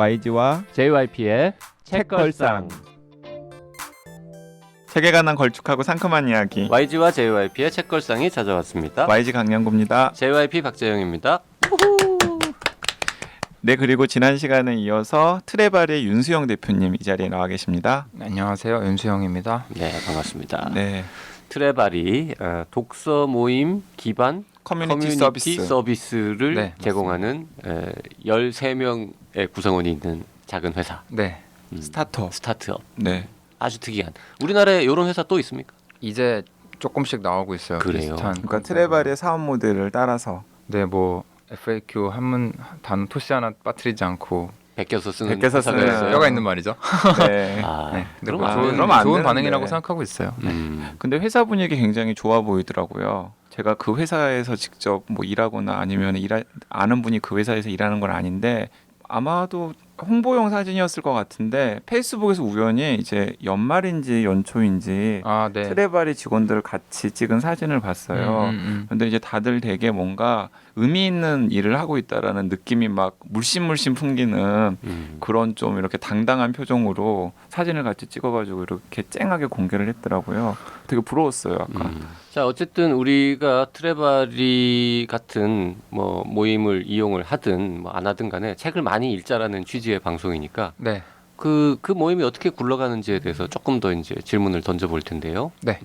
YG와 JYP의 책걸상. 책에 관한 걸쭉하고 상큼한 이야기. YG와 JYP의 책걸상이 찾아왔습니다. YG 강량구입니다. JYP 박재영입니다. 네, 그리고 지난 시간에 이어서 트레바리의 윤수영 대표님 이 자리에 나와 계십니다. 안녕하세요, 윤수영입니다. 네, 반갑습니다. 네, 트레바리 독서 모임 기반 커뮤니티 서비스를 네, 제공하는 13명의 구성원이 있는 작은 회사. 네, 스타트업. 네, 아주 특이한. 우리나라에 이런 회사 또 있습니까? 이제 조금씩 나오고 있어요. 그래요? 비슷한 그러니까 트레바리의 사업 모델을 따라서 네, 뭐 FAQ 한문 단 토시 하나 빠뜨리지 않고 베껴서 쓰는 베껴서 회사가 쓰는 있어요? 뼈가 있는 말이죠. 네. 아, 네, 근데 그럼 뭐 안 그럼 안 좋은 되는데. 반응이라고 생각하고 있어요. 근데 회사 분위기 굉장히 좋아 보이더라고요. 제가 그 회사에서 직접 뭐 일하거나 아니면 아는 분이 그 회사에서 일하는 건 아닌데 아마도 홍보용 사진이었을 것 같은데 페이스북에서 우연히 이제 연말인지 연초인지 아, 네. 트레바리 직원들 같이 찍은 사진을 봤어요. 근데 이제 다들 되게 뭔가 의미 있는 일을 하고 있다라는 느낌이 막 물씬 풍기는 그런 좀 이렇게 당당한 표정으로 사진을 같이 찍어가지고 이렇게 쨍하게 공개를 했더라고요. 되게 부러웠어요, 아까. 자, 어쨌든 우리가 트레바리 같은 뭐 모임을 이용을 하든 뭐 안 하든 간에 책을 많이 읽자라는 취지의 방송이니까 네, 그 모임이 어떻게 굴러가는지에 대해서 조금 더 이제 질문을 던져볼 텐데요. 네.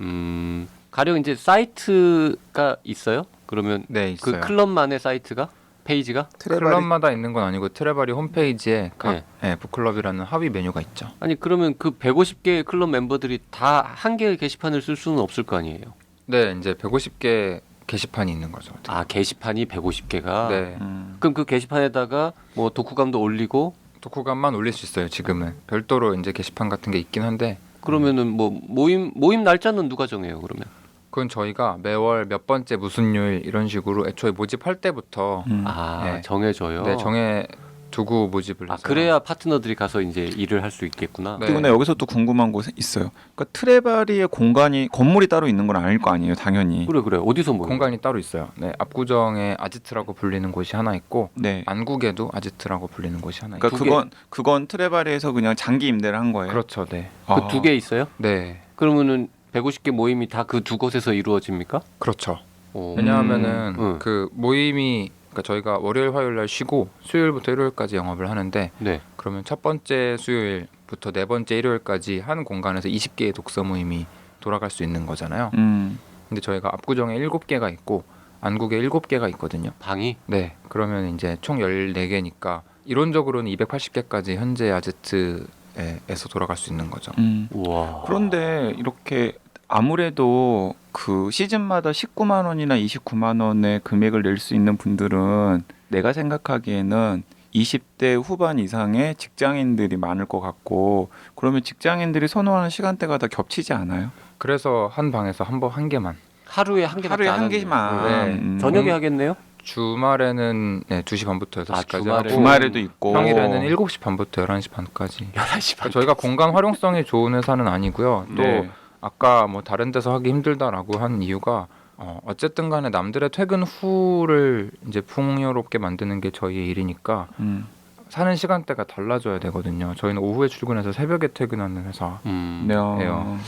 가령 이제 사이트가 있어요? 그러면 네, 있어요. 그 클럽만의 사이트가 페이지가? 클럽마다 있는 건 아니고 트레바리 홈페이지에 각 네. 네, 북클럽이라는 합의 메뉴가 있죠. 아니 그러면 그 150개의 클럽 멤버들이 다 한 개의 게시판을 쓸 수는 없을 거 아니에요? 네, 이제 150개 게시판이 있는 거죠. 아, 게시판이 150개가? 네, 그럼 그 게시판에다가 뭐 독후감도 올리고 독후감만 올릴 수 있어요. 지금은 별도로 이제 게시판 같은 게 있긴 한데 그러면은 뭐 모임 날짜는 누가 정해요, 그러면? 그건 저희가 매월 몇 번째 무슨 요일 이런 식으로 애초에 모집할 때부터 아, 네. 정해줘요. 네, 정해 두고 모집을 아, 해서 그래야 파트너들이 가서 이제 일을 할 수 있겠구나. 네. 그리고 나 여기서 또 궁금한 곳이 있어요. 그러니까 트레바리의 공간이 건물이 따로 있는 건 아닐 거 아니에요, 당연히. 그래. 어디서 모여? 공간이 따로 있어요. 네, 압구정에 아지트라고 불리는 곳이 하나 있고 네. 안국에도 아지트라고 불리는 곳이 하나 있고. 그러니까 그건 트레바리에서 그냥 장기 임대를 한 거예요. 그렇죠, 네, 그 두 개 있어요? 네, 그러면은 150개 모임이 다 그 두 곳에서 이루어집니까? 그렇죠. 오. 왜냐하면은 그 모임이 그러니까 저희가 월요일, 화요일 날 쉬고 수요일부터 일요일까지 영업을 하는데 네. 그러면 첫 번째 수요일부터 네 번째 일요일까지 한 공간에서 20개의 독서 모임이 돌아갈 수 있는 거잖아요. 근데 저희가 압구정에 7개가 있고 안국에 7개가 있거든요. 방이? 네. 그러면 이제 총 14개니까 이론적으로는 280개까지 현재 아제트에서 돌아갈 수 있는 거죠. 우와. 그런데 이렇게 아무래도 그 시즌마다 19만 원이나 29만 원의 금액을 낼 수 있는 분들은 내가 생각하기에는 20대 후반 이상의 직장인들이 많을 것 같고 그러면 직장인들이 선호하는 시간대가 다 겹치지 않아요? 그래서 한 방에서 한 개만. 하루에 한 개밖에 하루에 안 한 하네요. 개만. 네. 저녁에 하겠네요? 주말에는 네, 2시 반부터 6시까지 주말에는- 하고 주말에도 있고 평일에는 7시 반부터 11시 반까지. 11시 반. 저희가 공간 활용성이 좋은 회사는 아니고요. 또 네. 아까 뭐 다른 데서 하기 힘들다라고 한 이유가 어쨌든 간에 남들의 퇴근 후를 이제 풍요롭게 만드는 게 저희의 일이니까 사는 시간대가 달라져야 되거든요. 저희는 오후에 출근해서 새벽에 퇴근하는 회사. 네. 예요.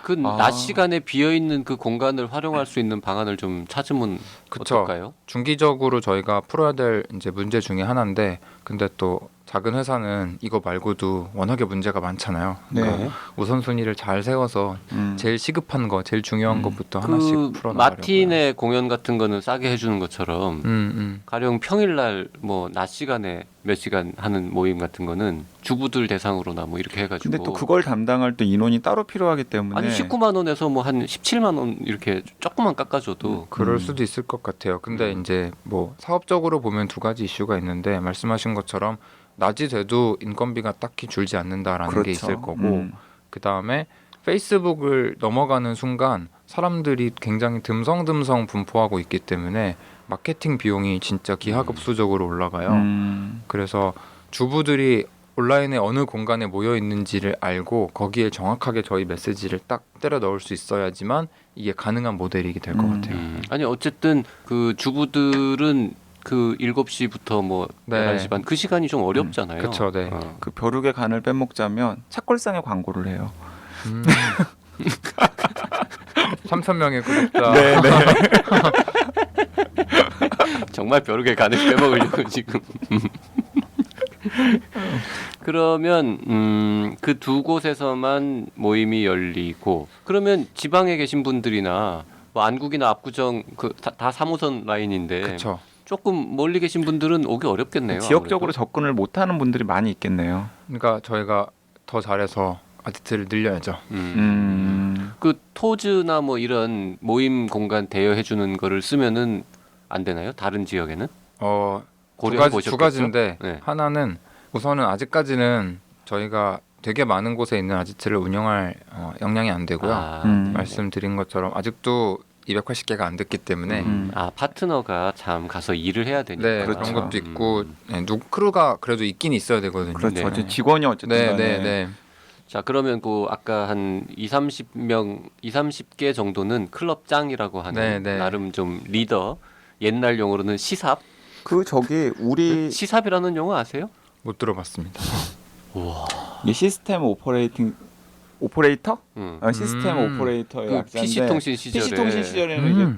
그 낮 시간에 비어 있는 그 공간을 활용할 수 있는 방안을 좀 찾으면 그쵸. 어떨까요? 중기적으로 저희가 풀어야 될 이제 문제 중에 하나인데 근데 또 작은 회사는 이거 말고도 워낙에 문제가 많잖아요. 그러니까 네. 우선순위를 잘 세워서 제일 시급한 거, 제일 중요한 것부터 하나씩 그 풀어나가려고요. 마틴의 공연 같은 거는 싸게 해주는 것처럼 가령 평일날 뭐 낮 시간에 몇 시간 하는 모임 같은 거는 주부들 대상으로나 뭐 이렇게 해가지고. 근데 또 그걸 담당할 또 인원이 따로 필요하기 때문에 아니 19만 원에서 뭐 한 17만 원 이렇게 조금만 깎아줘도 그럴 수도 있을 것 같아요. 근데 이제 뭐 사업적으로 보면 두 가지 이슈가 있는데 말씀하신 것처럼 낮이 돼도 인건비가 딱히 줄지 않는다라는 그렇죠. 게 있을 거고 그 다음에 페이스북을 넘어가는 순간 사람들이 굉장히 듬성듬성 분포하고 있기 때문에 마케팅 비용이 진짜 기하급수적으로 올라가요. 그래서 주부들이 온라인에 어느 공간에 모여 있는지를 알고 거기에 정확하게 저희 메시지를 딱 때려 넣을 수 있어야지만 이게 가능한 모델이 될 것 같아요. 아니 어쨌든 그 주부들은 그 7시부터 뭐 네. 11시 반 그 시간이 좀 어렵잖아요. 그쵸, 네. 그 벼룩의 간을 빼먹자면 책걸상의 광고를 해요. 3,000명의 구독자. 네. 정말 벼룩의 간을 빼먹으려고 지금. 그러면 그 두 곳에서만 모임이 열리고 그러면 지방에 계신 분들이나 뭐 안국이나 압구정 다 3호선 라인인데 그렇죠. 조금 멀리 계신 분들은 오기 어렵겠네요. 지역적으로 아무래도. 접근을 못하는 분들이 많이 있겠네요. 그러니까 저희가 더 잘해서 아지트를 늘려야죠. 그 토즈나 뭐 이런 모임 공간 대여해 주는 거를 쓰면은 안 되나요? 다른 지역에는? 두 보셨겠죠? 가지인데 네. 하나는 우선은 아직까지는 저희가 되게 많은 곳에 있는 아지트를 운영할 역량이 안 되고요. 말씀드린 것처럼 아직도 280개가 안 됐기 때문에 파트너가 참 가서 일을 해야 되니까 네, 그렇죠. 그런 것도 있고 크루가 그래도 있긴 있어야 되거든요. 그렇죠. 네. 직원이 어쨌든 네. 자 그러면 그 아까 한 30개 정도는 클럽장이라고 하는 네. 나름 좀 리더 옛날 용어로는 시삽 그 저기 우리 시삽이라는 용어 아세요? 못 들어봤습니다. 우와 이 시스템 오퍼레이터? 시스템 음. 오퍼레이터의 그 약자인데 PC 통신 시절에 PC 통신 시절에는 이제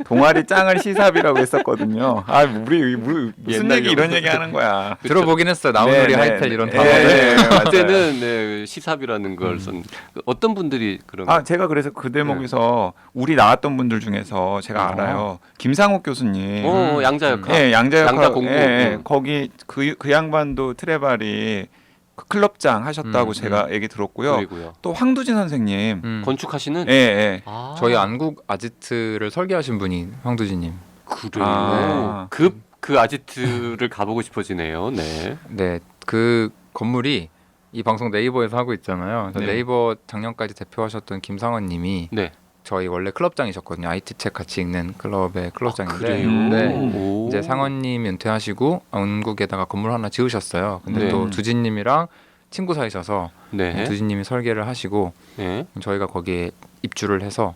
동아리 짱을 시삽이라고 했었거든요. 우리 무슨 옛날 얘기 이런 용어. 얘기 하는 거야. 들어보긴 했어요. 나온 네, 우리 네, 하이텔 네. 이런 네, 단어들. 네, 맞아요. 그때는 네, 시삽이라는 걸 쓴 어떤 분들이 그런 제가 그래서 그 대목에서 우리 나왔던 분들 중에서 제가 알아요. 김상욱 교수님. 양자역학 예, 양자역학. 양자 공부. 거기 그 양반도 트레발이 그 클럽장 하셨다고 제가 얘기 들었고요. 그리고요. 또 황두진 선생님. 건축하시는 예. 아, 저희 안국 아지트를 설계하신 분이 황두진님. 그래요. 그 아지트를 가보고 싶어지네요. 네. 네, 그 건물이 이 방송 네이버에서 하고 있잖아요. 그래서 네. 네이버 작년까지 대표하셨던 김상원님이 네. 저희 원래 클럽장이셨거든요. IT 책 같이 읽는 클럽의 클럽장인데 그래요. 네. 오. 이제 상원님 은퇴하시고 안국에다가 건물 하나 지으셨어요. 근데 네. 또 두진님이랑 친구 사이셔서 네. 두진님이 설계를 하시고 네. 저희가 거기에 입주를 해서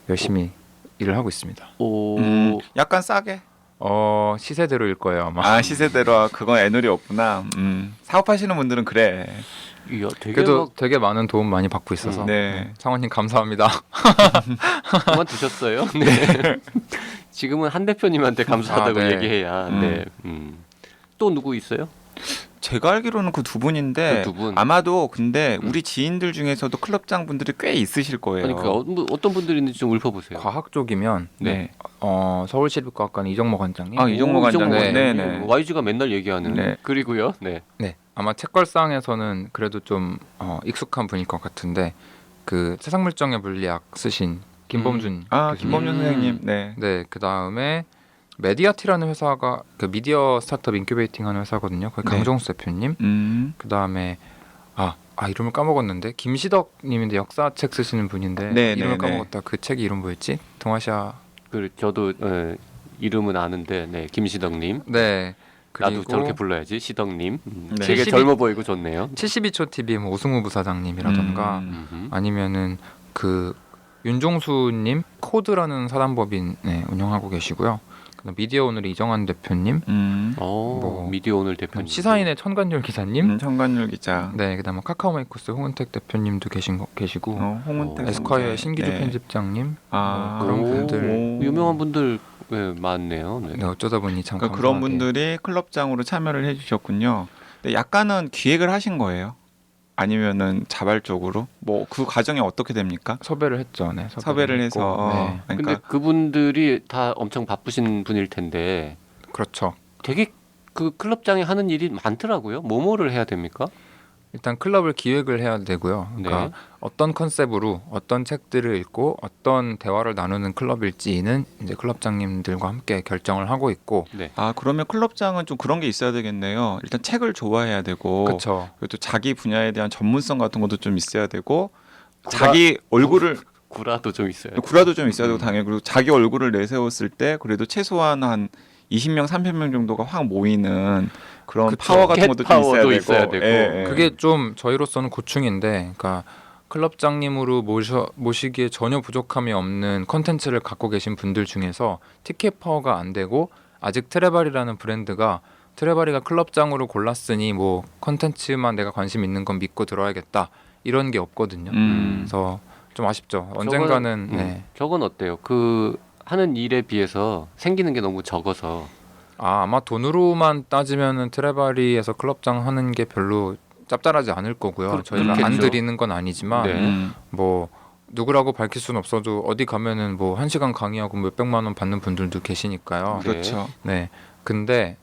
열심히 일을 하고 있습니다. 오. 약간 싸게. 시세대로일 거예요 아마. 시세대로 그건 애널이 없구나. 사업하시는 분들은 그래. 이야, 되게 그래도 막 되게 많은 도움 많이 받고 있어서 네. 상원님 감사합니다. 그만두셨어요. 네. 지금은 한 대표님한테 감사하다고 네. 얘기해야. 네. 또 누구 있어요? 제가 알기로는 그 두 분인데 그 두 분. 아마도 근데 우리 지인들 중에서도 클럽장 분들이 꽤 있으실 거예요. 그러니까 어떤 분들이 있는지 좀 읊어보세요. 과학 쪽이면 네. 서울시립과학과는 이정모 관장님. 이정모 관장님. 네. 네네. YG가 맨날 얘기하는. 네. 그리고요. 네. 네, 아마 책걸상에서는 그래도 좀 익숙한 분일 것 같은데 그 세상물정의 물리학 쓰신 김범준 교수님. 김범준 선생님. 네. 네, 그 다음에 메디아티라는 회사가 그 미디어 스타트업 인큐베이팅하는 회사거든요. 거기 네. 강종수 대표님. 그 다음에 이름을 까먹었는데 김시덕님인데 역사책 쓰시는 분인데 네, 이름을 네, 네. 까먹었다. 그 책이 이름 뭐였지? 동아시아. 저도 이름은 아는데, 네, 김시덕님. 네. 나도 그리고 저렇게 불러야지, 시덕님. 네. 되게 72 젊어 보이고 좋네요. 72초 TV의 뭐 오승우 부사장님이라던가 음흠. 아니면은 그 윤종수님 코드라는 사단법인 운영하고 계시고요. 그다음 미디어 오늘의 이정환 대표님, 뭐 미디어 오늘 대표님. 시사인의 천관열 기자님, 청관율 기자. 네, 그다음에 카카오메이커스 홍은택 대표님도 계시고, 홍은택 에스콰이어의 선생. 신기주 네. 편집장님, 그런 분들. 유명한 분들 많네요. 네. 네, 어쩌다 보니 참 그러니까 그런 감사하게. 분들이 클럽장으로 참여를 해주셨군요. 근데 약간은 기획을 하신 거예요? 아니면은 자발적으로? 뭐 그 과정이 어떻게 됩니까? 섭외를 했죠. 네, 섭외를 했고. 해서. 네, 그러니까 근데 그분들이 다 엄청 바쁘신 분일 텐데 그렇죠. 되게 그 클럽장에 하는 일이 많더라고요. 뭐를 해야 됩니까? 일단 클럽을 기획을 해야 되고요. 그러니까 네. 어떤 컨셉으로 어떤 책들을 읽고 어떤 대화를 나누는 클럽일지는 이제 클럽장님들과 함께 결정을 하고 있고. 네. 그러면 클럽장은 좀 그런 게 있어야 되겠네요. 일단 책을 좋아해야 되고, 그렇죠. 그리고 또 자기 분야에 대한 전문성 같은 것도 좀 있어야 되고, 자기 얼굴을 구라도 좀 있어요. 구라도 좀 있어야 되고 당연히 그리고 자기 얼굴을 내세웠을 때 그래도 최소한 한 20명, 30명 정도가 확 모이는 그런 그쵸. 파워 같은 것도 좀 파워도 있어야 되고. 있어야 되고. 예, 예. 그게 좀 저희로서는 고충인데, 그러니까 클럽장님으로 모시기에 전혀 부족함이 없는 컨텐츠를 갖고 계신 분들 중에서 티켓 파워가 안 되고 아직 트레바리라는 브랜드가 트레바리가 클럽장으로 골랐으니 뭐 컨텐츠만 내가 관심 있는 건 믿고 들어야겠다 이런 게 없거든요. 그래서 좀 아쉽죠. 언젠가는 네. 저건 어때요? 그 하는 일에 비해서 생기는 게 너무 적어서 아마 돈으로만 따지면은 트레바리에서 클럽장 하는 게 별로 짭짤하지 않을 거고요. 저희가 안 그렇겠죠. 드리는 건 아니지만 네. 뭐 누구라고 밝힐 수는 없어도 어디 가면은 뭐 1시간 강의하고 몇백만 원 받는 분들도 계시니까요. 네. 그렇죠. 네. 근데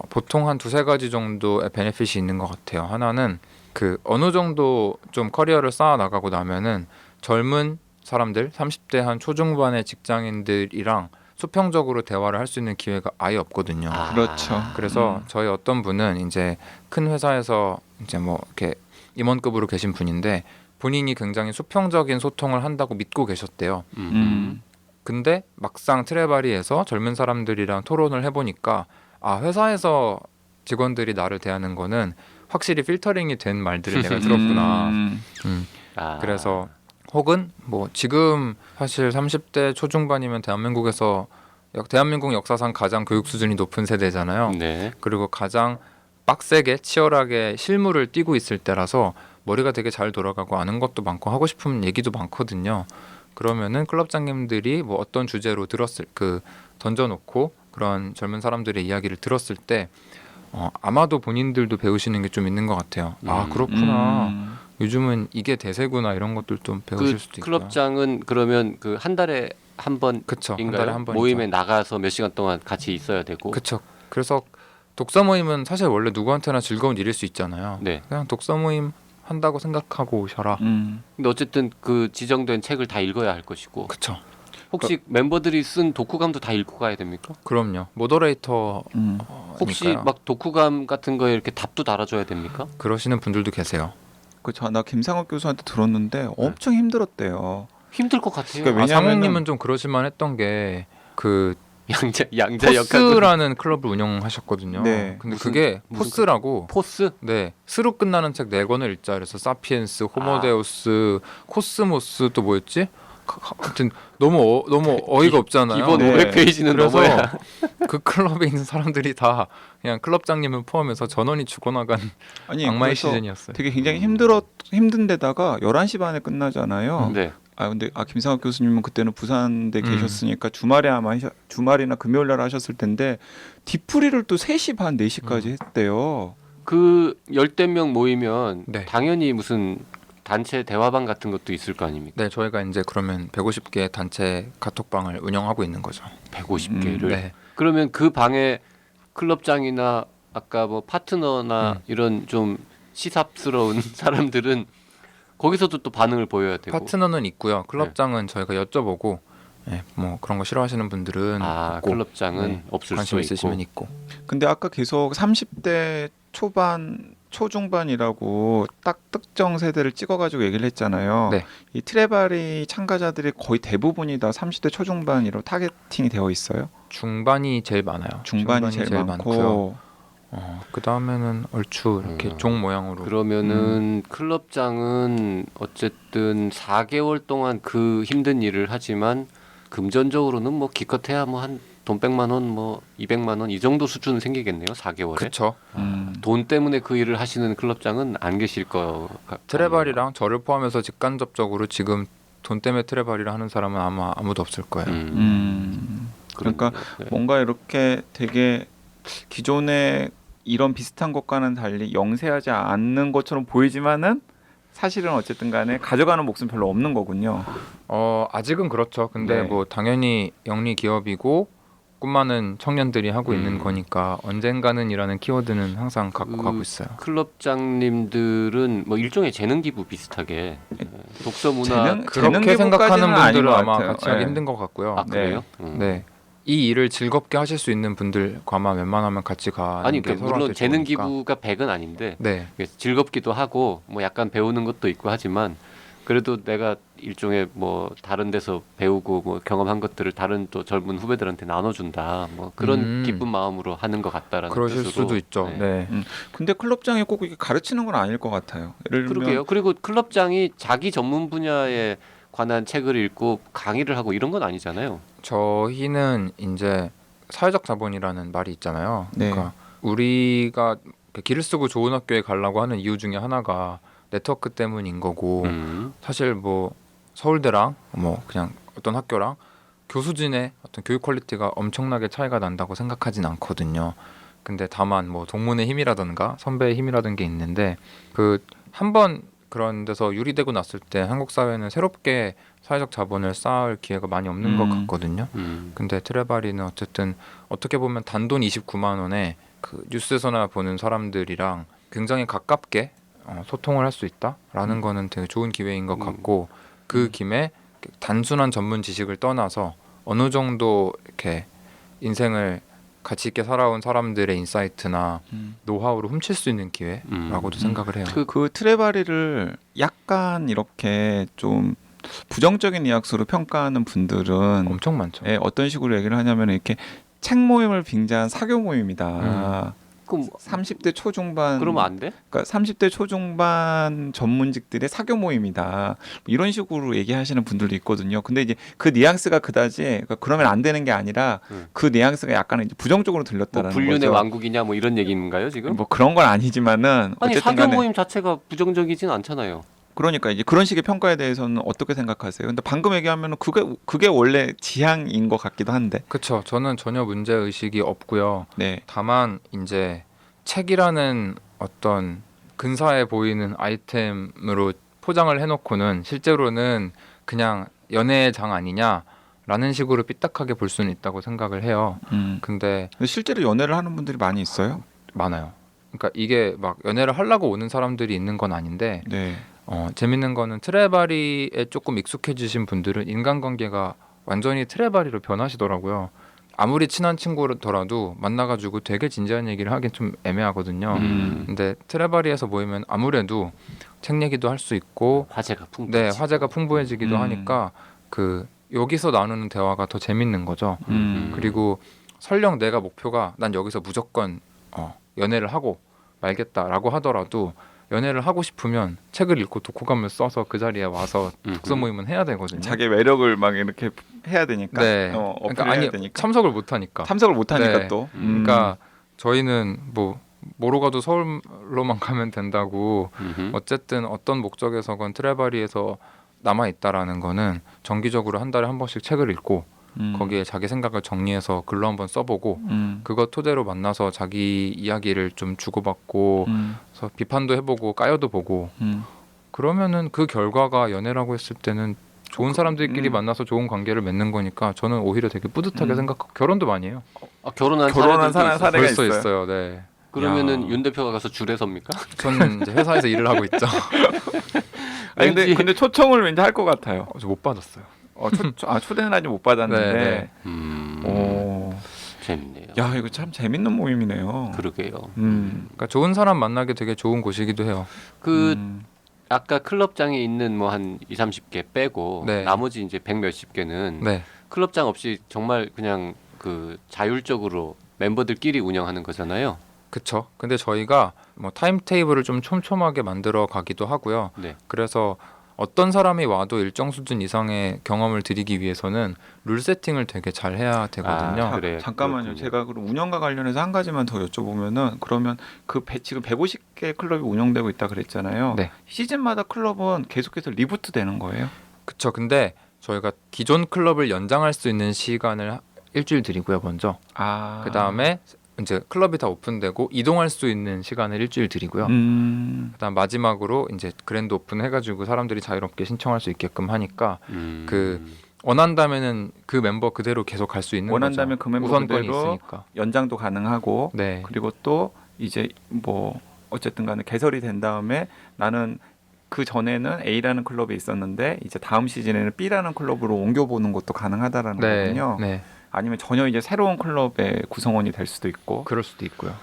보통 한 두세 가지 정도의 베네핏이 있는 것 같아요. 하나는 그 어느 정도 좀 커리어를 쌓아 나가고 나면은 젊은 사람들 30대 한 초중반의 직장인들이랑 수평적으로 대화를 할 수 있는 기회가 아예 없거든요. 그렇죠. 그래서 저희 어떤 분은 이제 큰 회사에서 이제 뭐 이렇게 임원급으로 계신 분인데 본인이 굉장히 수평적인 소통을 한다고 믿고 계셨대요. 근데 막상 트레바리에서 젊은 사람들이랑 토론을 해보니까 회사에서 직원들이 나를 대하는 거는 확실히 필터링이 된 말들을 내가 들었구나. 그래서 혹은 뭐 지금 사실 30대 초중반이면 대한민국 역사상 가장 교육 수준이 높은 세대잖아요. 네. 그리고 가장 빡세게 치열하게 실무를 띄고 있을 때라서 머리가 되게 잘 돌아가고 아는 것도 많고 하고 싶은 얘기도 많거든요. 그러면은 클럽장님들이 뭐 어떤 주제로 던져놓고 그런 젊은 사람들의 이야기를 들었을 때 아마도 본인들도 배우시는 게 좀 있는 것 같아요. 그렇구나. 요즘은 이게 대세구나 이런 것들 좀 배우실 수도 있고요. 클럽장은 그러면 그 한 달에 한 번인가요? 그쵸. 한 달에 한 번이죠. 모임에 나가서 몇 시간 동안 같이 있어야 되고. 그렇죠. 그래서 독서 모임은 사실 원래 누구한테나 즐거운 일일 수 있잖아요. 네. 그냥 독서 모임 한다고 생각하고 오셔라. 근데 어쨌든 그 지정된 책을 다 읽어야 할 것이고. 그렇죠. 혹시 멤버들이 쓴 독후감도 다 읽고 가야 됩니까? 그럼요. 모더레이터 혹시 막 독후감 같은 거에 이렇게 답도 달아줘야 됩니까? 그러시는 분들도 계세요. 나 김상욱 교수한테 들었는데 엄청 힘들었대요. 힘들 것 같아요. 그러니까 상욱님은 좀 그러실만 했던 게 그 양자 역할. 포스라는 클럽을 운영하셨거든요. 네. 근데 그게 포스라고 포스? 네 스로 끝나는 책 4권을 읽자. 그래서 사피엔스, 호모데우스, 코스모스 또 뭐였지? 하여튼 너무 어이가 없잖아요. 기본 네. 500페이지는 그래서 넘어야. 그 클럽에 있는 사람들이 다 그냥 클럽장님을 포함해서 전원이 죽어나간 아니 악마의 그래서 시즌이었어요. 되게 굉장히 힘든데다가 11시 반에 끝나잖아요. 네. 근데 김상욱 교수님은 그때는 부산대 계셨으니까 주말이나 금요일날 하셨을 텐데 뒤풀이를 또 3시 반 4시까지 했대요. 그 열댓 명 모이면 네. 당연히 무슨 단체 대화방 같은 것도 있을 거 아닙니까? 네, 저희가 이제 그러면 150개 단체 카톡방을 운영하고 있는 거죠. 150개를. 네. 그러면 그 방에 클럽장이나 아까 뭐 파트너나 이런 좀 시삽스러운 사람들은 거기서도 또 반응을 보여야 되고. 파트너는 있고요. 클럽장은 저희가 여쭤보고 뭐 그런 거 싫어하시는 분들은 없고, 클럽장은 없을 관심 수 있으시면 있고. 있고. 근데 아까 계속 30대 초반 초중반이라고 딱 특정 세대를 찍어가지고 얘기를 했잖아요. 네. 이 트레바리 참가자들이 거의 대부분이 다 30대 초중반으로 타겟팅이 되어 있어요. 중반이 제일 많아요. 중반이 제일 많고 그 다음에는 얼추 이렇게 종 모양으로. 그러면은 클럽장은 어쨌든 4개월 동안 그 힘든 일을 하지만 금전적으로는 뭐 기껏해야 뭐 한 돈 100만 원, 뭐 200만 원 이 정도 수준은 생기겠네요. 4개월에. 그렇죠. 돈 때문에 그 일을 하시는 클럽장은 안 계실 거. 트레바리랑 저를 포함해서 직간접적으로 지금 돈 때문에 트레바리를 하는 사람은 아마 아무도 없을 거예요. 그러니까 네. 뭔가 이렇게 되게 기존에 이런 비슷한 것과는 달리 영세하지 않는 것처럼 보이지만은 사실은 어쨌든 간에 가져가는 몫은 별로 없는 거군요. 아직은 그렇죠. 근데 네. 뭐 당연히 영리 기업이고 꿈 많은 청년들이 하고 있는 거니까 언젠가는이라는 키워드는 항상 갖고 가고 있어요. 클럽장님들은 뭐 일종의 재능 기부 비슷하게 독서 문화 재능 그렇게 생각하는 기부까지는 아닌 분들은 것 아마 같아요. 같이 하기 네. 힘든 것 같고요. 그래요? 네. 이 일을 즐겁게 하실 수 있는 분들과만 웬만하면 같이 가는 아니 게 그러니까 물론 서로한테 재능 좋으니까. 기부가 100은 아닌데 네. 즐겁기도 하고 뭐 약간 배우는 것도 있고 하지만 그래도 내가 일종의 뭐 다른 데서 배우고 뭐 경험한 것들을 다른 또 젊은 후배들한테 나눠준다. 뭐 그런 기쁜 마음으로 하는 것 같다라는 그러실 뜻으로. 수도 있죠. 네. 네. 근데 클럽장이 꼭 이렇게 가르치는 건 아닐 것 같아요. 예를 들면 그러게요. 그리고 클럽장이 자기 전문 분야에 관한 책을 읽고 강의를 하고 이런 건 아니잖아요. 저희는 이제 사회적 자본이라는 말이 있잖아요. 네. 그러니까 우리가 길을 쓰고 좋은 학교에 가려고 하는 이유 중에 하나가 네트워크 때문인 거고 사실 뭐 서울대랑 뭐 그냥 어떤 학교랑 교수진의 어떤 교육 퀄리티가 엄청나게 차이가 난다고 생각하진 않거든요. 근데 다만 뭐 동문의 힘이라든가 선배의 힘이라든 게 있는데 그 한 번 그런 데서 유리되고 났을 때 한국 사회는 새롭게 사회적 자본을 쌓을 기회가 많이 없는 것 같거든요. 근데 트레바리는 어쨌든 어떻게 보면 단돈 29만 원에 그 뉴스에서나 보는 사람들이랑 굉장히 가깝게 소통을 할 수 있다라는 거는 되게 좋은 기회인 것 같고 그 김에 단순한 전문 지식을 떠나서 어느 정도 이렇게 인생을 가치 있게 살아온 사람들의 인사이트나 노하우를 훔칠 수 있는 기회라고도 생각을 해요. 그 트레바리를 약간 이렇게 좀 부정적인 뉘앙스로 평가하는 분들은 엄청 많죠. 예, 어떤 식으로 얘기를 하냐면 이렇게 책 모임을 빙자한 사교 모임이다. 그럼 30대 초중반 그러면 안 돼? 그러니까 30대 초중반 전문직들의 사교 모임이다. 이런 식으로 얘기하시는 분들도 있거든요. 근데 이제 그 뉘앙스가 그다지 그러니까 그러면 안 되는 게 아니라 그 뉘앙스가 약간 이제 부정적으로 뭐 들렸다는 불륜의 거죠. 왕국이냐 뭐 이런 얘기인가요 지금? 뭐 그런 건 아니지만은 아니 어쨌든 사교 간에 모임 자체가 부정적이진 않잖아요. 그러니까 이제 그런 식의 평가에 대해서는 어떻게 생각하세요? 근데 방금 얘기하면은 그게 원래 지향인 것 같기도 한데. 그렇죠. 저는 전혀 문제 의식이 없고요. 네. 다만 이제 책이라는 어떤 근사해 보이는 아이템으로 포장을 해놓고는 실제로는 그냥 연애의 장 아니냐라는 식으로 삐딱하게 볼 수는 있다고 생각을 해요. 근데 실제로 연애를 하는 분들이 많이 있어요? 많아요. 그러니까 이게 막 연애를 하려고 오는 사람들이 있는 건 아닌데 네. 재밌는 거는 트레바리에 조금 익숙해지신 분들은 인간관계가 완전히 트레바리로 변하시더라고요. 아무리 친한 친구더라도 만나가지고 되게 진지한 얘기를 하긴 좀 애매하거든요. 근데 트레바리에서 모이면 아무래도 책 얘기도 할 수 있고 화제가 풍부. 네, 화제가 풍부해지기도 하니까 그 여기서 나누는 대화가 더 재밌는 거죠. 그리고 설령 내가 목표가 난 여기서 무조건 연애를 하고 말겠다라고 하더라도 연애를 하고 싶으면 책을 읽고 독후감을 써서 그 자리에 와서 독서 모임은 해야 되거든요. 자기 매력을 막 이렇게 해야 되니까. 네. 어필해야 그러니까 아니 되니까. 참석을 못 하니까. 참석을 못 하니까 네. 또. 그러니까 저희는 뭐 뭐로 가도 서울로만 가면 된다고 어쨌든 어떤 목적에서건 트레바리에서 남아 있다라는 거는 정기적으로 한 달에 한 번씩 책을 읽고 거기에 자기 생각을 정리해서 글로 한번 써보고 그거 토대로 만나서 자기 이야기를 좀 주고받고 그래서 비판도 해보고 까여도 보고 그러면은 그 결과가 연애라고 했을 때는 좋은 사람들끼리 만나서 좋은 관계를 맺는 거니까 저는 오히려 되게 뿌듯하게 생각하고 결혼도 많이 해요. 결혼한 사례가 벌써 있어요. 있어요. 네. 그러면은 윤 대표가 가서 줄에 섭니까? 저는 이제 회사에서 일을 하고 있죠. 아니, 근데 초청을 왠지 할 것 같아요. 저 못 받았어요. 초대는 아직 못 받았는데. 네, 오. 재밌네요. 야, 이거 참 재밌는 모임이네요. 그러게요. 그러니까 좋은 사람 만나기 되게 좋은 곳이기도 해요. 그 아까 클럽장에 있는 뭐 한 2, 30개 빼고 네. 나머지 이제 100 몇십 개는 네. 클럽장 없이 정말 그냥 그 자율적으로 멤버들끼리 운영하는 거잖아요. 그쵸. 근데 저희가 뭐 타임테이블을 좀 촘촘하게 만들어 가기도 하고요. 네. 그래서 어떤 사람이 와도 일정 수준 이상의 경험을 드리기 위해서는 룰 세팅을 되게 잘 해야 되거든요. 그래요. 잠깐만요. 그렇군요. 제가 그럼 운영과 관련해서 한 가지만 더 여쭤보면은 그러면 지금 150개 클럽이 운영되고 있다 그랬잖아요. 네. 시즌마다 클럽은 계속해서 리부트 되는 거예요? 그쵸. 근데 저희가 기존 클럽을 연장할 수 있는 시간을 일주일 드리고요. 먼저. 그 다음에 이제 클럽이 다 오픈되고 이동할 수 있는 시간을 일주일 드리고요. 그다음 마지막으로 이제 그랜드 오픈 해가지고 사람들이 자유롭게 신청할 수 있게끔 하니까 그 원한다면은 그 멤버 그대로 계속 갈 수 있는 원한다면 거죠. 그 멤버 우선권이 그대로 있으니까. 연장도 가능하고 네. 그리고 또 이제 뭐 어쨌든 간에 개설이 된 다음에 나는 그 전에는 A라는 클럽에 있었는데 이제 다음 시즌에는 B라는 클럽으로 옮겨보는 것도 가능하다라는 네. 거군요. 네. 아니면 전혀 이제 새로운 클럽의 구성원이 될 수도 있고. 그럴 수도 있고요.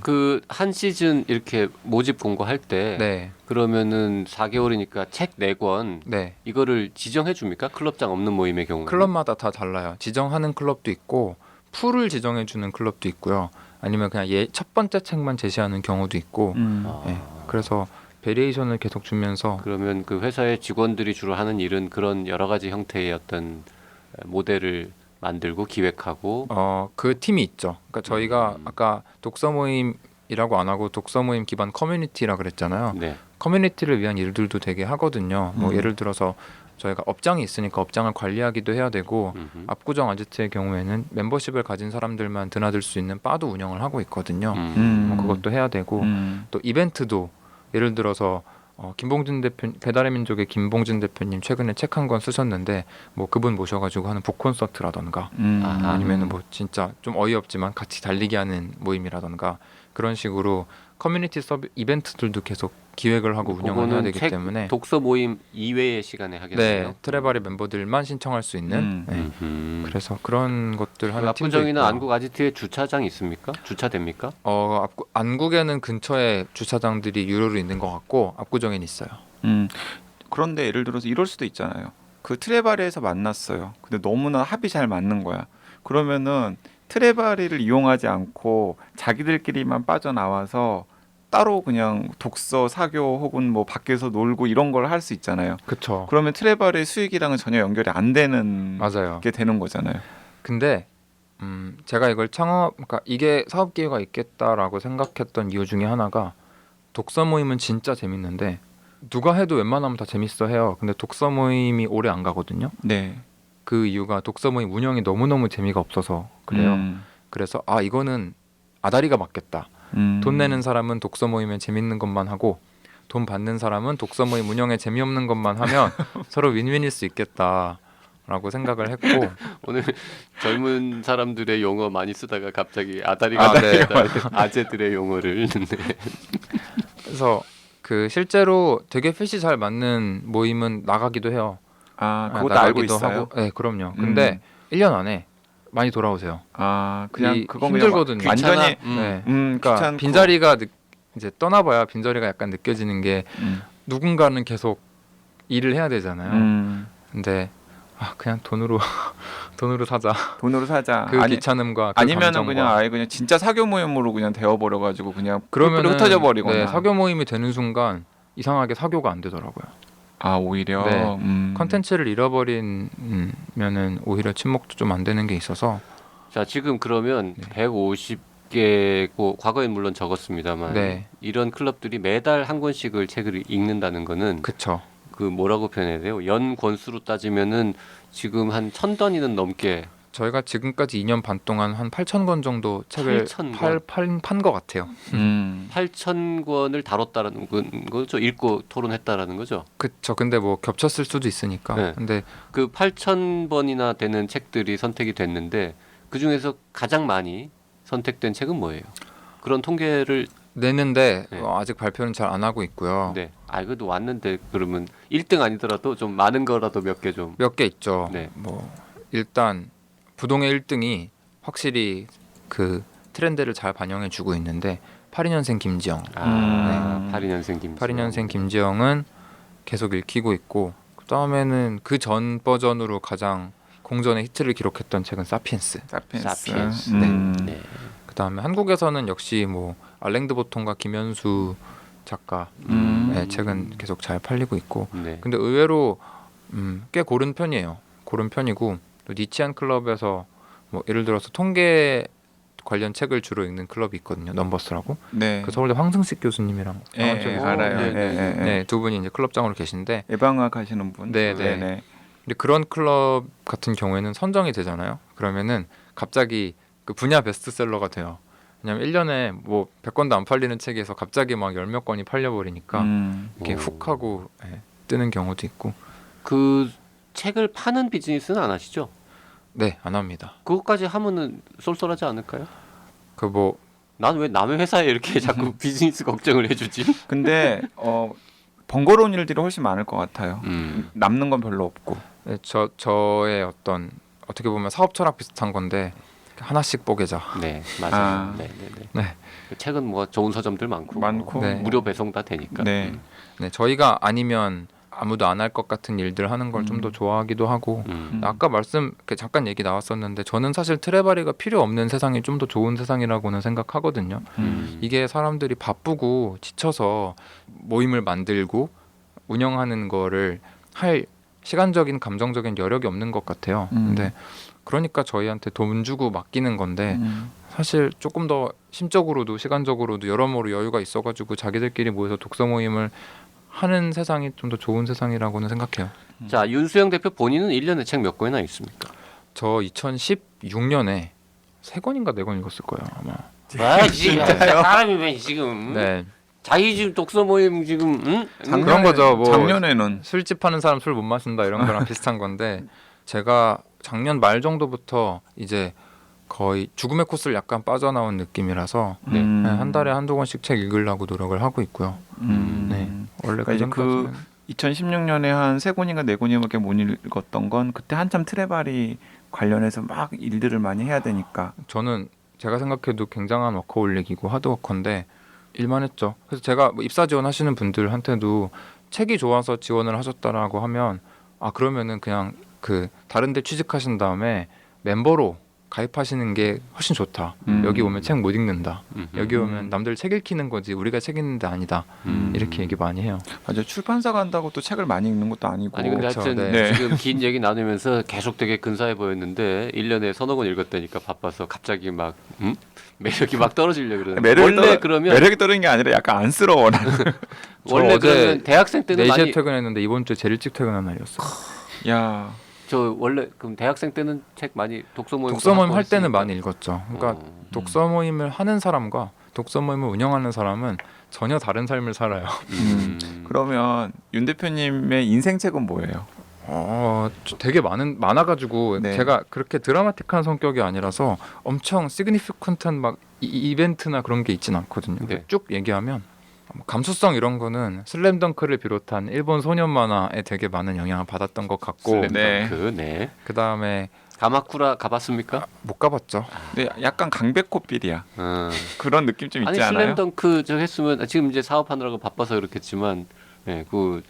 그 한 시즌 이렇게 모집 공고할 때 네, 그러면은 4개월이니까 책 4권 네. 이거를 지정해 줍니까? 클럽장 없는 모임의 경우는. 클럽마다 다 달라요. 지정하는 클럽도 있고 풀을 지정해 주는 클럽도 있고요. 아니면 그냥 첫 번째 책만 제시하는 경우도 있고. 아, 네, 그래서 베리에이션을 계속 주면서 그러면 그 회사의 직원들이 주로 하는 일은 그런 여러 가지 형태의 어떤 모델을 만들고 기획하고 그 팀이 있죠. 그러니까 저희가 아까 독서 모임이라고 안 하고 독서 모임 기반 커뮤니티라 그랬잖아요. 네. 커뮤니티를 위한 일들도 되게 하거든요. 뭐 예를 들어서 저희가 업장이 있으니까 업장을 관리하기도 해야 되고 음흠. 압구정 아지트의 경우에는 멤버십을 가진 사람들만 드나들 수 있는 바도 운영을 하고 있거든요. 음. 뭐 그것도 해야 되고 또 이벤트도 예를 들어서 김봉준 대표 배달의 민족의 김봉준 대표님 최근에 책 한 권 쓰셨는데 뭐 그분 모셔가지고 하는 북 콘서트라던가 아니면은 뭐 진짜 좀 어이없지만 같이 달리기 하는 모임이라던가 그런 식으로 커뮤니티 서비 이벤트들도 계속 기획을 하고 운영을 해야 그거는 되기 책 때문에 독서 모임 이외의 시간에 하겠네요. 네 트레바리 멤버들만 신청할 수 있는 네. 그래서 그래서 그런 것들 하는 팀도 압구정이나 있고요. 안국 아지트에 주차장 있습니까? 주차됩니까? 안국에는 근처에 주차장들이 유료로 있는 것 같고 압구정엔 있어요. 그런데 예를 들어서 이럴 수도 있잖아요. 그 트레바리에서 만났어요. 근데 너무나 합이 잘 맞는 거야. 그러면은 트레바리를 이용하지 않고 자기들끼리만 빠져나와서 따로 그냥 독서, 사교 혹은 뭐 밖에서 놀고 이런 걸 할 수 있잖아요. 그렇죠. 그러면 트레바리의 수익이랑은 전혀 연결이 안 되는 맞아요. 게 되는 거잖아요. 근데 제가 이걸 그러니까 이게 사업 기회가 있겠다라고 생각했던 이유 중에 하나가 독서 모임은 진짜 재밌는데 누가 해도 웬만하면 다 재밌어 해요. 근데 독서 모임이 오래 안 가거든요. 네. 그 이유가 독서 모임 운영이 너무너무 재미가 없어서 그래요. 그래서 이거는 아다리가 맞겠다. 돈 내는 사람은 독서 모임에 재밌는 것만 하고 돈 받는 사람은 독서 모임 운영에 재미없는 것만 하면 서로 윈윈일 수 있겠다라고 생각을 했고 오늘 젊은 사람들의 용어 많이 쓰다가 갑자기 아다리가 맞겠다. 아재들의 용어를 네. 그래서 그 실제로 되게 핏이 잘 맞는 모임은 나가기도 해요. 그것도 알고 있어요. 네, 그럼요. 근데 1년 안에 많이 돌아오세요. 그냥 그건 힘들거든요. 그냥 완전히 네. 그러니까 귀찮고. 빈자리가 이제 떠나봐야 빈자리가 약간 느껴지는 게 누군가는 계속 일을 해야 되잖아요. 근데 그냥 돈으로 사자. 돈으로 사자. 그 귀찮음과 그 아니면은 감정과. 그냥 아예 그냥 진짜 사교 모임으로 그냥 되어버려 가지고 그냥 그러면 흩어져 버리거나. 네, 사교 모임이 되는 순간 이상하게 사교가 안 되더라고요. 오히려 네. 컨텐츠를 잃어버리면은 오히려 친목도 좀 안 되는 게 있어서. 자 지금 그러면 네. 150개고 과거엔 물론 적었습니다만 네. 이런 클럽들이 매달 한 권씩을 책을 읽는다는 거는 그쵸. 그 뭐라고 표현해야 돼요? 연 권수로 따지면은 지금 한 1,000권이는 넘게 저희가 지금까지 2년 반 동안 한 8,000권 정도 책을 8,000권? 판 것 같아요. 8,000권을 다뤘다라는 거죠. 읽고 토론했다라는 거죠. 그쵸. 근데 뭐 겹쳤을 수도 있으니까. 네. 근데 그 8,000번이나 되는 책들이 선택이 됐는데 그 중에서 가장 많이 선택된 책은 뭐예요? 그런 통계를 내는데 네. 아직 발표는 잘 안 하고 있고요. 네. 그래도 왔는데 그러면 1등 아니더라도 좀 많은 거라도 몇 개 좀. 몇 개 있죠. 네. 뭐 일단 부동의 1등이 확실히 그 트렌드를 잘 반영해 주고 있는데 82년생 김지영. 82년생 김지영. 82년생 김지영은 계속 읽히고 있고 그다음에는 그 전 버전으로 가장 공전의 히트를 기록했던 책은 사피엔스. 사피엔스. 네. 그다음에 한국에서는 역시 뭐 알랭드 보통과 김현수 작가의 책은 계속 잘 팔리고 있고. 네. 근데 의외로 꽤 고른 편이에요. 고른 편이고 또 니치안 클럽에서 뭐 예를 들어서 통계 관련 책을 주로 읽는 클럽이 있거든요. 넘버스라고. 네. 그 서울대 황승식 교수님이랑 알아요. 네, 두 분이 이제 클럽장으로 계신데. 예방학 하시는 분. 네. 근데 그런 클럽 같은 경우에는 선정이 되잖아요. 그러면은 갑자기 그 분야 베스트셀러가 돼요. 왜냐면 1년에 뭐 100권도 안 팔리는 책에서 갑자기 막 10몇 권이 팔려버리니까 이렇게 훅 하고 뜨는 경우도 있고. 그 책을 파는 비즈니스는 안 하시죠? 네, 안 합니다. 그것까지 하면은 쏠쏠하지 않을까요? 그 뭐 난 왜 남의 회사에 이렇게 자꾸 비즈니스 걱정을 해주지? 근데 번거로운 일들이 훨씬 많을 것 같아요. 음. 남는 건 별로 없고. 네, 저의 어떤 어떻게 보면 사업 철학 비슷한 건데 하나씩 뽀개자. 네, 맞아요. 아. 네, 네, 네. 네. 그 책은 뭐 좋은 서점들 많고, 네. 무료 배송 다 되니까. 네. 네, 저희가 아니면 아무도 안 할 것 같은 일들 하는 걸 좀 더 좋아하기도 하고 아까 잠깐 얘기 나왔었는데 저는 사실 트레바리가 필요 없는 세상이 좀 더 좋은 세상이라고는 생각하거든요. 이게 사람들이 바쁘고 지쳐서 모임을 만들고 운영하는 거를 할 시간적인 감정적인 여력이 없는 것 같아요. 근데 그러니까 저희한테 돈 주고 맡기는 건데 사실 조금 더 심적으로도 시간적으로도 여러모로 여유가 있어가지고 자기들끼리 모여서 독서 모임을 하는 세상이 좀 더 좋은 세상이라고는 생각해요. 자, 윤수영 대표 본인은 1년에 책 몇 권이나 읽습니까? 저 2016년에 3권인가 4권 읽었을 거예요 아마. 아, 지금 사람이 왜 지금 네. 자기 지금 독서 모임 지금 응? 그런 거죠. 뭐 작년에는 술집 하는 사람 술 못 마신다 이런 거랑 비슷한 건데 제가 작년 말 정도부터 이제 거의 죽음의 코스를 약간 빠져나온 느낌이라서 네, 한 달에 한두 권씩 책 읽으려고 노력을 하고 있고요. 네. 원래 그러니까 이제 그 2016년에 한 3권인가 4권밖에 못 읽었던 건 그때 한참 트레바리 관련해서 막 일들을 많이 해야 되니까. 저는 제가 생각해도 굉장한 워커홀릭이고 하드워커인데 일만 했죠. 그래서 제가 뭐 입사 지원하시는 분들한테도 책이 좋아서 지원을 하셨다라고 하면 아 그러면은 그냥 그 다른 데 취직하신 다음에 멤버로 가입하시는 게 훨씬 좋다. 여기 오면 책 못 읽는다. 여기 오면 남들 책 읽히는 거지 우리가 책 읽는데 아니다. 이렇게 얘기 많이 해요. 맞아요. 출판사 간다고 또 책을 많이 읽는 것도 아니고. 아니 근데 그렇죠. 하여튼 네. 지금 긴 얘기 나누면서 계속 되게 근사해 보였는데 1년에 서너 권 읽었다니까 바빠서 갑자기 막 매력이 막 떨어지려고 그러는데 원래 그러면 매력이 떨어지는 게 아니라 약간 안쓰러워. 원래 어제 그러면 대학생 때는 4시에 많이 퇴근했는데 이번 주에 제일 일찍 퇴근한 날이었어요. 야, 저 원래 그럼 대학생 때는 책 많이 독서 모임 독서 모임 할 때는 많이 읽었죠. 그러니까 어. 독서 모임을 하는 사람과 독서 모임을 운영하는 사람은 전혀 다른 삶을 살아요. 그러면 윤 대표님의 인생 책은 뭐예요? 되게 많아가지고 네. 제가 그렇게 드라마틱한 성격이 아니라서 엄청 시그니피컨트한 막 이벤트나 그런 게 있진 않거든요. 네. 쭉 얘기하면 뭐 감수성 이런 거는 슬램덩크를 비롯한 일본 소년 만화에 되게 많은 영향을 받았던 것 같고 슬램덩크, 네. 그 다음에 가마쿠라 가봤습니까? 못 가봤죠. 근데 약간 강백호필이야. 그런 느낌 좀 아니 있지 않아요? 슬램덩크 저 했으면 지금 이제 사업하느라고 바빠서 그렇겠지만 네, 그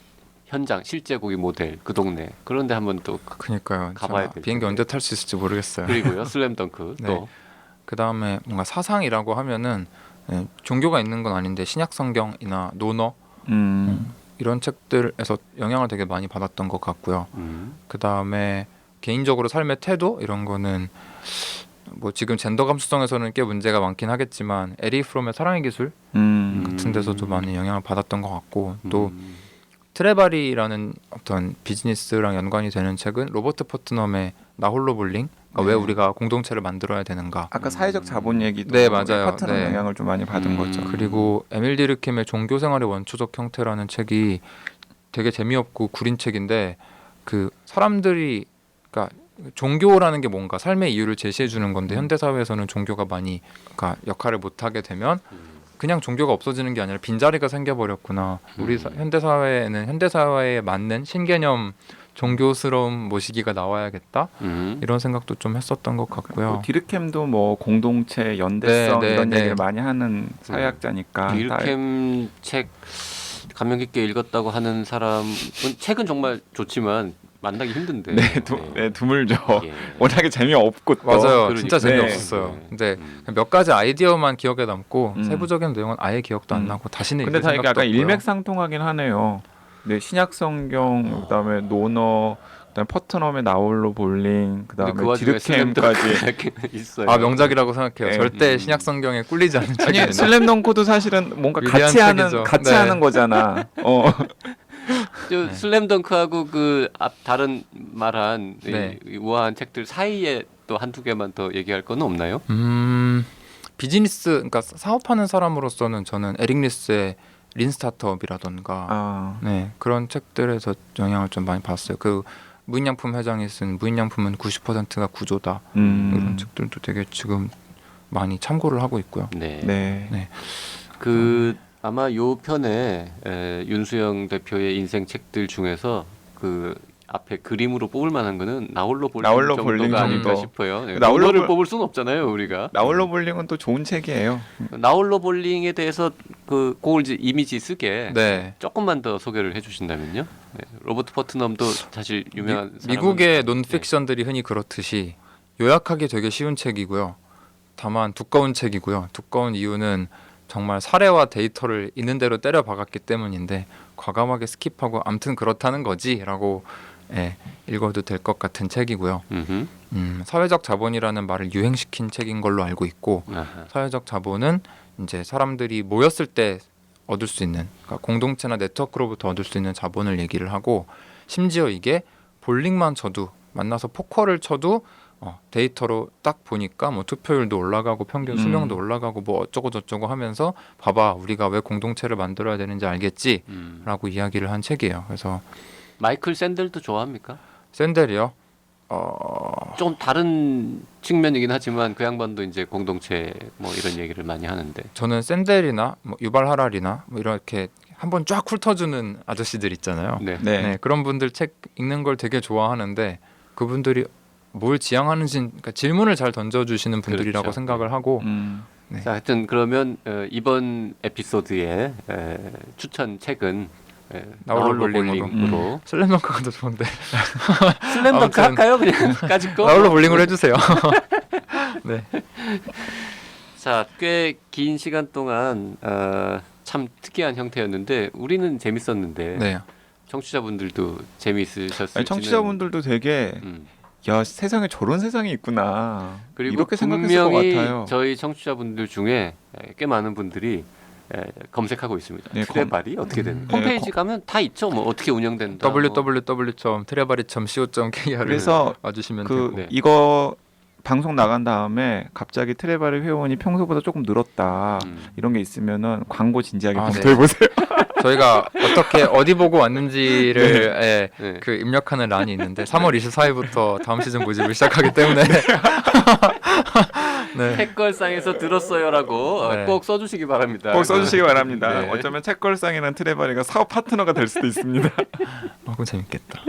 현장 실제 거기 모델 그 동네 그런데 한번 또 그니까요. 가봐야 제가 될 비행기 텐데. 언제 탈 수 있을지 모르겠어요. 그리고요 슬램덩크 네. 또 그 다음에 뭔가 사상이라고 하면은 종교가 있는 건 아닌데 신약 성경이나 논어 이런 책들에서 영향을 되게 많이 받았던 것 같고요. 그 다음에 개인적으로 삶의 태도 이런 거는 뭐 지금 젠더 감수성에서는 꽤 문제가 많긴 하겠지만 에리 프롬의 사랑의 기술 같은 데서도 많이 영향을 받았던 것 같고 또 트레바리라는 어떤 비즈니스랑 연관이 되는 책은 로버트 퍼트넘의 나 홀로 볼링 그러니까 왜 우리가 공동체를 만들어야 되는가 아까 사회적 자본 얘기도 네, 맞아요. 파트너 네. 영향을 좀 많이 받은 거죠. 그리고 에밀 디르킴의 종교 생활의 원초적 형태라는 책이 되게 재미없고 구린 책인데 그 사람들이 그러니까 종교라는 게 뭔가 삶의 이유를 제시해 주는 건데 현대 사회에서는 종교가 많이 그러니까 역할을 못 하게 되면 그냥 종교가 없어지는 게 아니라 빈자리가 생겨버렸구나. 우리 현대 사회에는 현대 사회에 맞는 신개념 종교스러운 모시기가 나와야겠다. 이런 생각도 좀 했었던 것 같고요. 뭐 디르켐도 뭐 공동체 연대성 네, 이런 네. 얘기를 많이 하는 사회학자니까. 디르켐 책 감명 깊게 읽었다고 하는 사람은 책은 정말 좋지만 만나기 힘든데. 드물죠. 예. 워낙에 재미없고 또. 맞아요. 그러니까. 진짜 재미없었어요. 네. 근데 몇 가지 아이디어만 기억에 남고 음. 세부적인 내용은 아예 기억도 안 나고 다시는 근데 읽을 다 이게 생각도 약간 없고요. 일맥상통하긴 하네요. 네, 신약 성경, 그다음에 논어, 그다음에 퍼트넘의 나홀로 볼링, 그다음에 근데 그 와중에 디르켐까지. 슬램덩크가 있어요. 아 명작이라고 생각해요. 네. 절대 신약 성경에 꿀리지 않는 아니 책입니다. 슬램덩크도 사실은 뭔가 위대한 같이 하는 책이죠. 같이 네. 하는 거잖아. 저 슬램덩크하고 그 앞 다른 말한 네. 이 우아한 책들 사이에 또 한두 개만 더 얘기할 건 없나요? 비즈니스 그러니까 사업하는 사람으로서는 저는 에릭 리스의 린 스타트업이라던가 아, 네, 그런 책들에서 영향을 좀 많이 받았어요. 그 무인양품 회장이 쓴 무인양품은 90%가 구조다. 이런 책들도 되게 지금 많이 참고를 하고 있고요. 네. 네. 그 아마 요 편에 윤수영 대표의 인생 책들 중에서 그 앞에 그림으로 뽑을 만한 거는 나홀로 볼링 나홀로 정도가 볼링 아닐까 정도. 싶어요. 나홀로 나홀로를 볼- 뽑을 수는 없잖아요, 우리가. 나홀로 볼링은 또 좋은 책이에요. 나홀로 볼링에 대해서 그걸 이제 이미지 쓰게 네. 조금만 더 소개를 해주신다면요. 네. 로버트 퍼트넘도 사실 유명한 미국의 사람은- 논픽션들이 흔히 그렇듯이 요약하기 되게 쉬운 책이고요. 다만 두꺼운 책이고요. 두꺼운 이유는 정말 사례와 데이터를 있는 대로 때려 박았기 때문인데 과감하게 스킵하고 암튼 그렇다는 거지라고 읽어도 될 것 같은 책이고요. 음흠. 사회적 자본이라는 말을 유행시킨 책인 걸로 알고 있고 아하. 사회적 자본은 이제 사람들이 모였을 때 얻을 수 있는 그러니까 공동체나 네트워크로부터 얻을 수 있는 자본을 얘기를 하고 심지어 이게 볼링만 쳐도 만나서 포커를 쳐도 데이터로 딱 보니까 뭐 투표율도 올라가고 평균 수명도 올라가고 뭐 어쩌고 저쩌고 하면서 봐봐 우리가 왜 공동체를 만들어야 되는지 알겠지라고 이야기를 한 책이에요. 그래서 마이클 샌델도 좋아합니까? 샌델이요. 좀 다른 측면이긴 하지만 그 양반도 이제 공동체 뭐 이런 얘기를 많이 하는데. 저는 샌델이나 뭐 유발 하랄이나 뭐 이렇게 한번 쫙 훑어주는 아저씨들 있잖아요. 네. 네. 네, 그런 분들 책 읽는 걸 되게 좋아하는데 그분들이 뭘 지향하는지 그러니까 질문을 잘 던져주시는 분들이라고 그렇죠. 생각을 하고 네. 자, 하여튼 그러면 이번 에피소드의 추천 책은 나홀로 볼링으로 슬램덩크가 더 좋은데 슬램덩크 아무튼 할까요? 그냥 까짓 거? 나홀로 볼링으로 해주세요. 네. 자, 꽤 긴 시간 동안 참 특이한 형태였는데 우리는 재밌었는데 네. 청취자분들도 재미있으셨을지는 아니, 청취자분들도 되게 야 세상에 저런 세상이 있구나 그리고 이렇게 생각했을 것 분명히 같아요. 저희 청취자분들 중에 꽤 많은 분들이 검색하고 있습니다. 네, 트레발이 어떻게 되는? 네, 홈페이지 가면 다 있죠. 뭐 어떻게 운영된다. 뭐. www.트레바리.co.kr을 그래서 와주시면 그 되고 네. 이거 방송 나간 다음에 갑자기 트레바리 회원이 평소보다 조금 늘었다 이런 게 있으면은 광고 진지하게 아, 검토해 보세요. 저희가 어떻게 어디 보고 왔는지를 네. 그 입력하는 란이 있는데 3월 24일부터 다음 시즌 모집을 시작하기 때문에 네. 책걸상에서 들었어요라고 네. 꼭 써주시기 바랍니다. 꼭 써주시기 바랍니다. 네. 어쩌면 책걸상이랑 트레바리가 사업 파트너가 될 수도 있습니다. 너무 재밌겠다.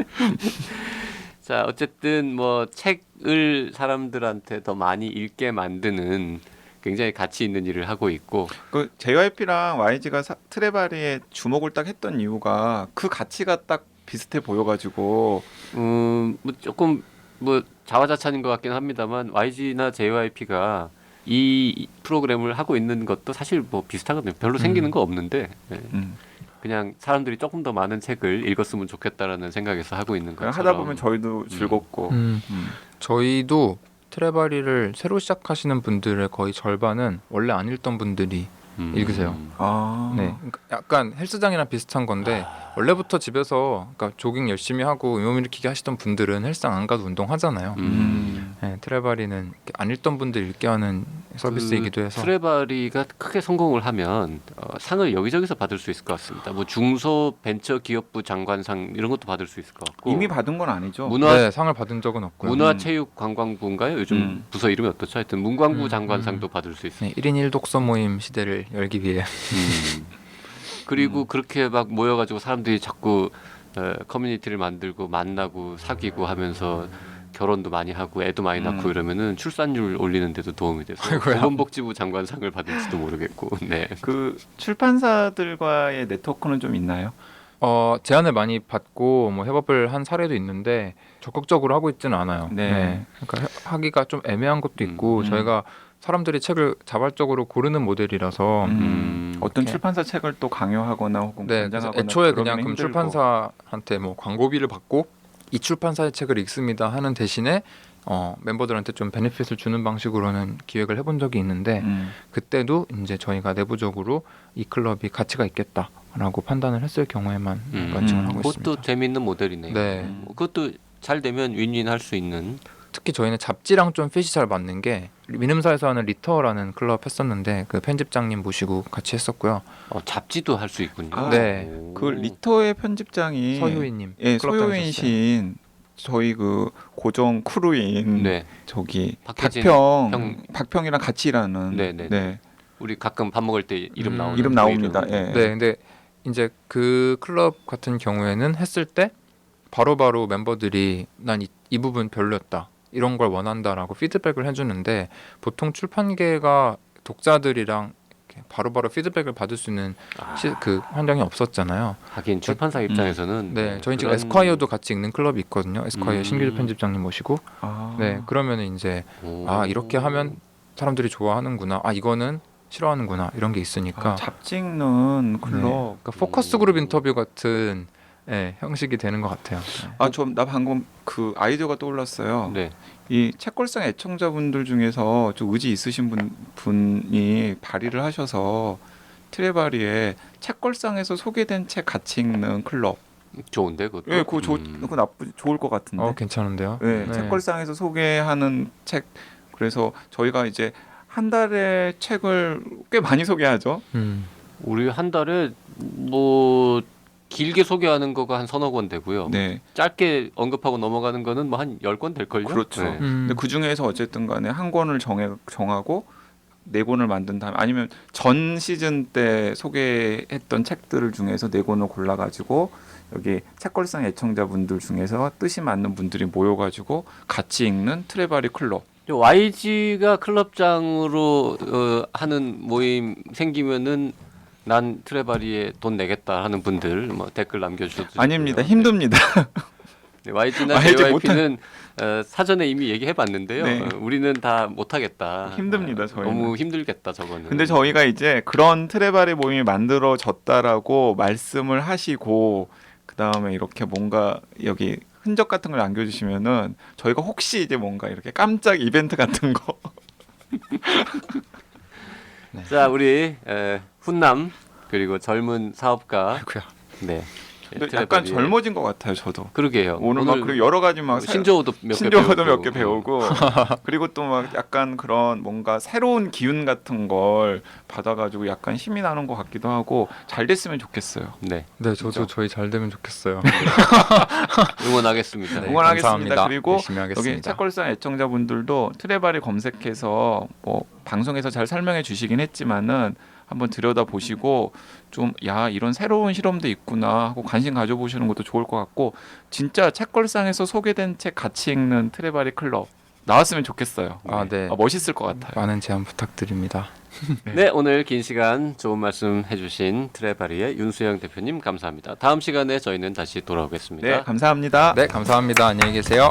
자, 어쨌든 뭐 책을 사람들한테 더 많이 읽게 만드는 굉장히 가치 있는 일을 하고 있고 그 JYP랑 YG가 트레바리에 주목을 딱 했던 이유가 그 가치가 딱 비슷해 보여가지고 뭐 조금 뭐 자화자찬인 것 같긴 합니다만 YG나 JYP가 이 프로그램을 하고 있는 것도 사실 뭐 비슷하거든요. 별로 생기는 거 없는데 네. 그냥 사람들이 조금 더 많은 책을 읽었으면 좋겠다라는 생각에서 하고 있는 그냥 것처럼 하다 보면 저희도 즐겁고 저희도 트레바리를 새로 시작하시는 분들의 거의 절반은 원래 안 읽던 분들이 읽으세요. 아. 네, 그러니까 약간 헬스장이랑 비슷한 건데 원래부터 집에서 그러니까 조깅 열심히 하고 몸 일으키기 하시던 분들은 헬스장 안 가도 운동하잖아요. 네, 트레바리는 안 읽던 분들 읽게 하는 서비스이기도 해서 트레바리가 크게 성공을 하면 상을 여기저기서 받을 수 있을 것 같습니다. 뭐 중소 벤처 기업부 장관상 이런 것도 받을 수 있을 것 같고 이미 받은 건 아니죠. 네, 상을 받은 적은 없고요. 문화체육관광부인가요? 요즘 부서 이름이 어떻죠? 하여튼 문광부 장관상도 받을 수 있어요. 네, 1인 1독서 모임 시대를 열기 위해 그리고 그렇게 막 모여가지고 사람들이 자꾸 커뮤니티를 만들고 만나고 사귀고 하면서 결혼도 많이 하고 애도 많이 낳고 이러면은 출산율 올리는 데도 도움이 돼서 아이고야. 보건복지부 장관상을 받을지도 모르겠고. 네. 그 출판사들과의 네트워크는 좀 있나요? 제안을 많이 받고 뭐 협업을 한 사례도 있는데 적극적으로 하고 있지는 않아요. 네. 그러니까 하기가 좀 애매한 것도 있고 저희가 사람들이 책을 자발적으로 고르는 모델이라서 어떤 네. 출판사 책을 또 강요하거나 혹은 네, 그래서 권장하거나 애초에 그러기는 그냥 금 힘들고. 출판사한테 뭐 광고비를 받고 이 출판사의 책을 읽습니다 하는 대신에 멤버들한테 좀 베네핏을 주는 방식으로는 기획을 해본 적이 있는데 그때도 이제 저희가 내부적으로 이 클럽이 가치가 있겠다라고 판단을 했을 경우에만 런칭을 하고 그것도 있습니다. 재미있는 모델이네요. 네. 그것도 잘 되면 윈윈 할 수 있는. 특히 저희는 잡지랑 좀 핏이 잘 맞는 게 민음사에서 하는 리터라는 클럽 했었는데 그 편집장님 모시고 같이 했었고요. 잡지도 할 수 있군요. 아, 네. 오. 그 리터의 편집장이 서효인님 예, 클럽 다니셨어요. 서효인신 저희 그 고정 크루인 네. 저기 박혜진 박평이랑 같이 일하는 네네. 네. 우리 가끔 밥 먹을 때 이름 나오는 이름 그 나옵니다. 이름. 예. 네, 근데 이제 그 클럽 같은 경우에는 했을 때 바로바로 멤버들이 난 이 부분 별로였다 이런 걸 원한다라고 피드백을 해주는데 보통 출판계가 독자들이랑 이렇게 바로바로 피드백을 받을 수 있는 그 환경이 없었잖아요. 하긴 출판사 입장에서는 네, 저희 지금 그런- 에스콰이어도 같이 읽는 클럽이 있거든요. 에스콰이어 신규 편집장님 모시고 아. 네 그러면 이제 아 이렇게 하면 사람들이 좋아하는구나. 아 이거는 싫어하는구나 이런 게 있으니까. 잡지 읽는 클럽. 네, 그러니까 포커스 그룹 인터뷰 같은 네, 형식이 되는 것 같아요. 네. 나 방금 그 아이디어가 떠올랐어요. 네. 이 책걸상 애청자분들 중에서 좀 의지 있으신 분이 발의를 하셔서 트레바리에 책걸상에서 소개된 책 같이 읽는 클럽. 좋은데 그것도. 예, 그거 좋을 것 같은데. 괜찮은데요. 네, 책걸상에서 소개하는 책. 그래서 저희가 이제 한 달에 책을 꽤 많이 소개하죠. 우리 한 달에 뭐 길게 소개하는 거가 한 서너 권 되고요. 네, 짧게 언급하고 넘어가는 거는 뭐 한 10권 될 걸요. 그렇죠. 근데 그 중에서 어쨌든 간에 한 권을 정하고 네 권을 만든 다음에 아니면 전 시즌 때 소개했던 책들을 중에서 네 권을 골라가지고 여기 책걸상 애청자분들 중에서 뜻이 맞는 분들이 모여가지고 같이 읽는 트레바리 클럽. YG가 클럽장으로 하는 모임 생기면은 난 트레바리에 돈 내겠다 하는 분들 뭐 댓글 남겨주셔도 아닙니다. 좋고요. 힘듭니다. 네, YG나 YG JYP는 사전에 이미 얘기해봤는데요. 네. 우리는 다 못하겠다. 힘듭니다, 저희는. 너무 힘들겠다 저거는. 근데 저희가 이제 그런 트레바리 모임이 만들어졌다라고 말씀을 하시고 그 다음에 이렇게 뭔가 여기 흔적 같은 걸 남겨주시면은 저희가 혹시 이제 뭔가 이렇게 깜짝 이벤트 같은 거 자 우리 훈남 그리고 젊은 사업가. 아이고야. 네. 근데 약간 젊어진 것 같아요. 저도 그러게요. 오늘 막 그리고 여러 가지 막 신조어도 몇 개 배우고 그리고 또 막 약간 그런 뭔가 새로운 기운 같은 걸 받아가지고 약간 힘이 나는 것 같기도 하고 잘 됐으면 좋겠어요. 네. 네, 저도 그죠? 저희 잘 되면 좋겠어요. 응원하겠습니다. 네, 응원하겠습니다. 감사합니다. 그리고 열심히 하겠습니다. 여기 책걸상 애청자분들도 트레바리 검색해서 뭐 방송에서 잘 설명해 주시긴 했지만은 한번 들여다 보시고 좀 야 이런 새로운 실험도 있구나 하고 관심 가져보시는 것도 좋을 것 같고 진짜 책걸상에서 소개된 책 같이 읽는 트레바리 클럽 나왔으면 좋겠어요. 아, 네. 멋있을 것 같아요. 많은 제안 부탁드립니다. 네, 오늘 긴 시간 좋은 말씀 해주신 트레바리의 윤수영 대표님 감사합니다. 다음 시간에 저희는 다시 돌아오겠습니다. 네, 감사합니다. 네, 감사합니다. 안녕히 계세요.